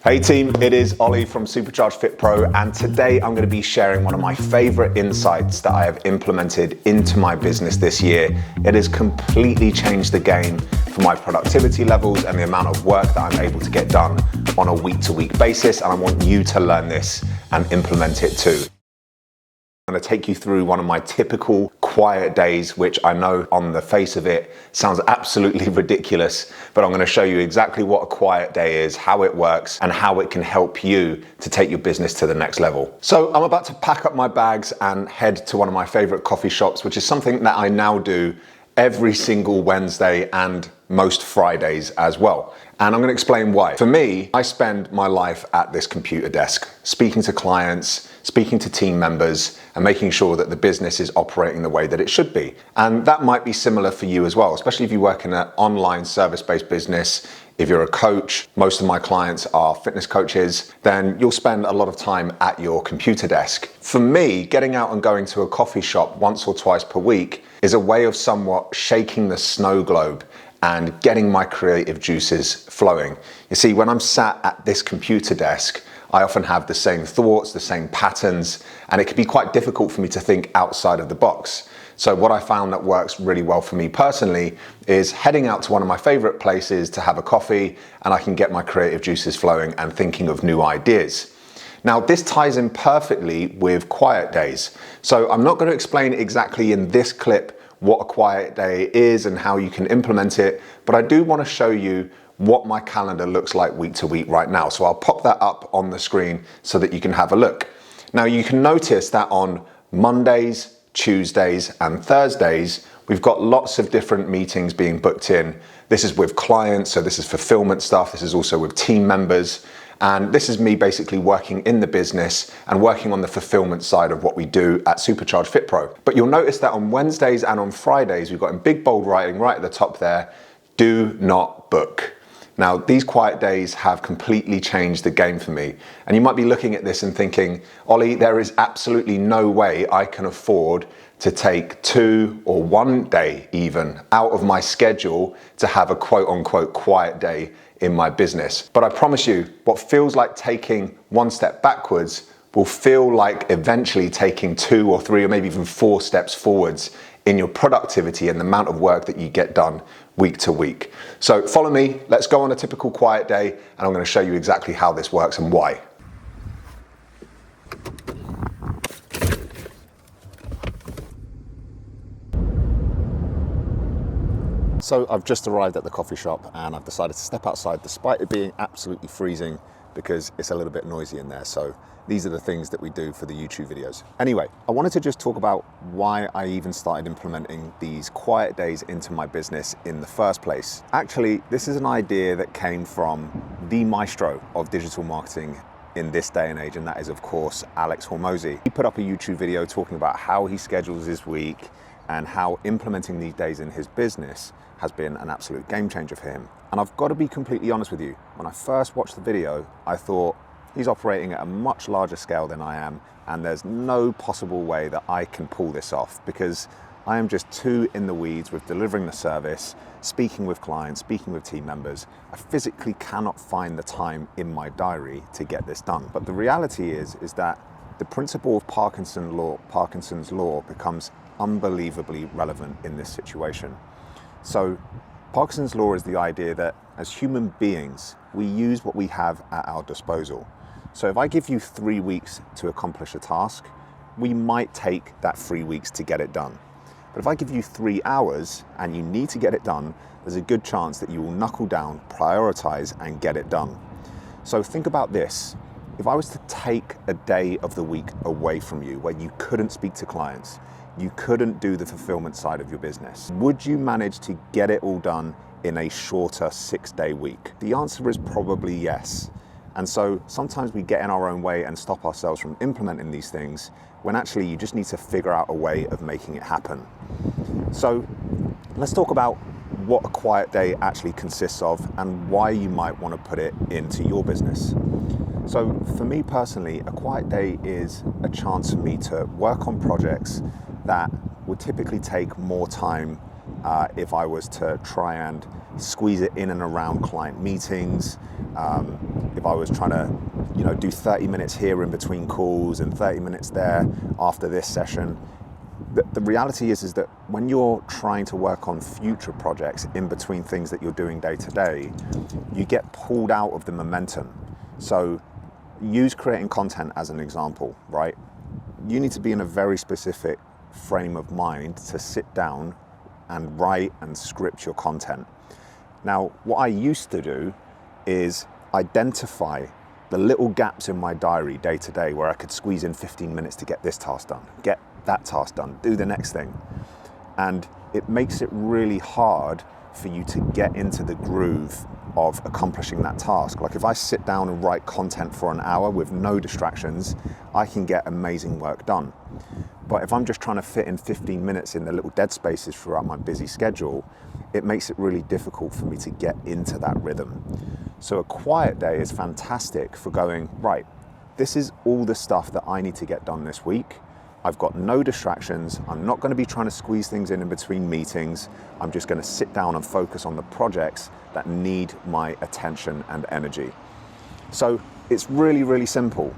Hey team, it is Ollie from Supercharged Fit Pro, and today I'm going to be sharing one of my favorite insights that I have implemented into my business this year. It has completely changed the game for my productivity levels and the amount of work that I'm able to get done on a week-to-week basis, and I want you to learn this and implement it too. I'm going to take you through one of my typical quiet days, which I know on the face of it sounds absolutely ridiculous, but I'm going to show you exactly what a quiet day is, how it works, and how it can help you to take your business to the next level. So I'm about to pack up my bags and head to one of my favorite coffee shops, which is something that I now do every single Wednesday and most Fridays as well. And I'm going to explain why. For me, I spend my life at this computer desk, speaking to clients, speaking to team members, and making sure that the business is operating the way that it should be. And that might be similar for you as well, especially if you work in an online service-based business. If you're a coach, most of my clients are fitness coaches, then you'll spend a lot of time at your computer desk. For me, getting out and going to a coffee shop once or twice per week is a way of somewhat shaking the snow globe and getting my creative juices flowing. You see, when I'm sat at this computer desk, I often have the same thoughts, the same patterns, and it can be quite difficult for me to think outside of the box. So what I found that works really well for me personally is heading out to one of my favorite places to have a coffee, and I can get my creative juices flowing and thinking of new ideas. Now, this ties in perfectly with quiet days. So I'm not going to explain exactly in this clip what a quiet day is and how you can implement it, but I do want to show you what my calendar looks like week to week right now. So I'll pop that up on the screen so that you can have a look. Now you can notice that on Mondays, Tuesdays and Thursdays, we've got lots of different meetings being booked in. This is with clients, so this is fulfillment stuff. This is also with team members. And this is me basically working in the business and working on the fulfillment side of what we do at Supercharged Fit Pro. But you'll notice that on Wednesdays and on Fridays, we've got in big bold writing right at the top there, do not book. Now, these quiet days have completely changed the game for me. And you might be looking at this and thinking, Ollie, there is absolutely no way I can afford to take 2 or 1 day even out of my schedule to have a quote unquote quiet day in my business. But I promise you, what feels like taking 1 step backwards will feel like eventually taking 2 or 3 or maybe even 4 steps forwards in your productivity and the amount of work that you get done week to week. So follow me, let's go on a typical quiet day, and I'm going to show you exactly how this works and why. So I've just arrived at the coffee shop and I've decided to step outside despite it being absolutely freezing because it's a little bit noisy in there. So these are the things that we do for the YouTube videos. Anyway, I wanted to just talk about why I even started implementing these quiet days into my business in the first place. Actually, this is an idea that came from the maestro of digital marketing in this day and age, and that is of course Alex Hormozi. He put up a YouTube video talking about how he schedules his week and how implementing these days in his business has been an absolute game changer for him. And I've got to be completely honest with you, when I first watched the video, I thought he's operating at a much larger scale than I am, and there's no possible way that I can pull this off because I am just too in the weeds with delivering the service, speaking with clients, speaking with team members. I physically cannot find the time in my diary to get this done. But the reality is that the principle of Parkinson's law becomes unbelievably relevant in this situation. So Parkinson's law is the idea that as human beings, we use what we have at our disposal. So if I give you 3 weeks to accomplish a task, we might take that 3 weeks to get it done. But if I give you 3 hours and you need to get it done, there's a good chance that you will knuckle down, prioritize, and get it done. So think about this. If I was to take a day of the week away from you where you couldn't speak to clients, you couldn't do the fulfillment side of your business, would you manage to get it all done in a shorter 6-day week? The answer is probably yes. And so sometimes we get in our own way and stop ourselves from implementing these things when actually you just need to figure out a way of making it happen. So let's talk about what a quiet day actually consists of and why you might want to put it into your business. So for me personally, a quiet day is a chance for me to work on projects that would typically take more time if I was to try and squeeze it in and around client meetings, if I was trying to, do 30 minutes here in between calls and 30 minutes there after this session. The reality is that when you're trying to work on future projects in between things that you're doing day to day, you get pulled out of the momentum. So use creating content as an example, right? You need to be in a very specific frame of mind to sit down and write and script your content. Now, what I used to do is identify the little gaps in my diary day to day where I could squeeze in 15 minutes to get this task done, get that task done, do the next thing. And it makes it really hard for you to get into the groove of accomplishing that task. Like if I sit down and write content for an hour with no distractions, I can get amazing work done. But if I'm just trying to fit in 15 minutes in the little dead spaces throughout my busy schedule, it makes it really difficult for me to get into that rhythm. So a quiet day is fantastic for going, right, this is all the stuff that I need to get done this week. I've got no distractions. I'm not going to be trying to squeeze things in between meetings. I'm just going to sit down and focus on the projects that need my attention and energy. So it's really, really simple.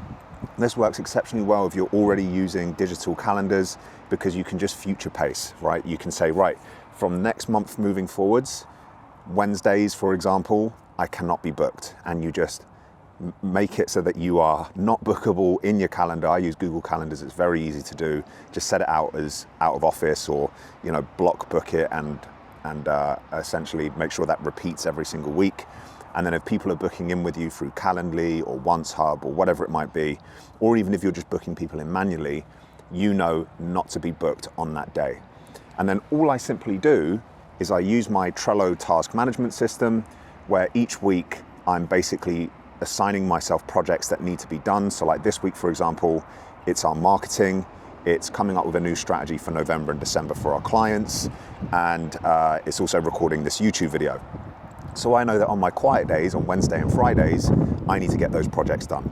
This works exceptionally well if you're already using digital calendars because you can just future pace, right? You can say, right, from next month moving forwards, Wednesdays, for example, I cannot be booked. And you just make it so that you are not bookable in your calendar. I use Google Calendars. It's very easy to do. Just set it out as out of office or, block book it and essentially make sure that repeats every single week. And then if people are booking in with you through Calendly or Once Hub or whatever it might be, or even if you're just booking people in manually, you know not to be booked on that day. And then all I simply do is I use my Trello task management system where each week I'm basically assigning myself projects that need to be done. So like this week, for example, it's our marketing. It's coming up with a new strategy for November and December for our clients. And it's also recording this YouTube video. So I know that on my quiet days, on Wednesday and Fridays, I need to get those projects done.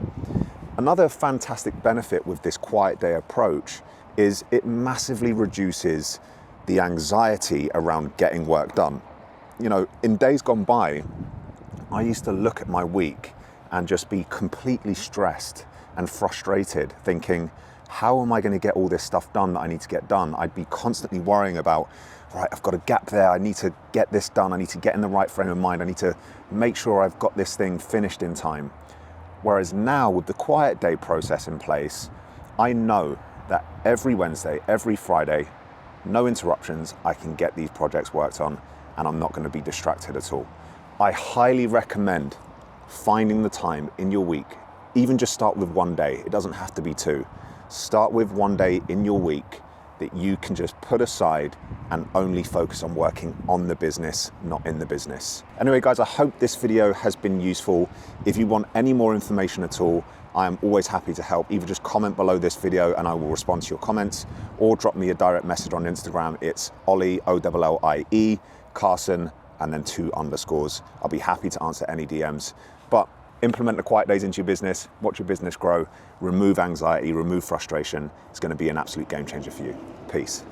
Another fantastic benefit with this quiet day approach is it massively reduces the anxiety around getting work done. In days gone by, I used to look at my week and just be completely stressed and frustrated, thinking, how am I going to get all this stuff done that I need to get done? I'd be constantly worrying about, right, I've got a gap there, I need to get this done, I need to get in the right frame of mind, I need to make sure I've got this thing finished in time. Whereas now with the quiet day process in place, I know that every Wednesday, every Friday, no interruptions, I can get these projects worked on and I'm not going to be distracted at all. I highly recommend finding the time in your week, even just start with one day. It doesn't have to be two. Start with one day in your week that you can just put aside and only focus on working on the business, not in the business. Anyway, guys, I hope this video has been useful. If you want any more information at all, I am always happy to help. Either just comment below this video and I will respond to your comments, or drop me a direct message on Instagram. It's Ollie, O-L-L-I-E, Carson, and then 2 underscores. I'll be happy to answer any DMs. But implement the quiet days into your business, watch your business grow, remove anxiety, remove frustration. It's going to be an absolute game changer for you. Peace.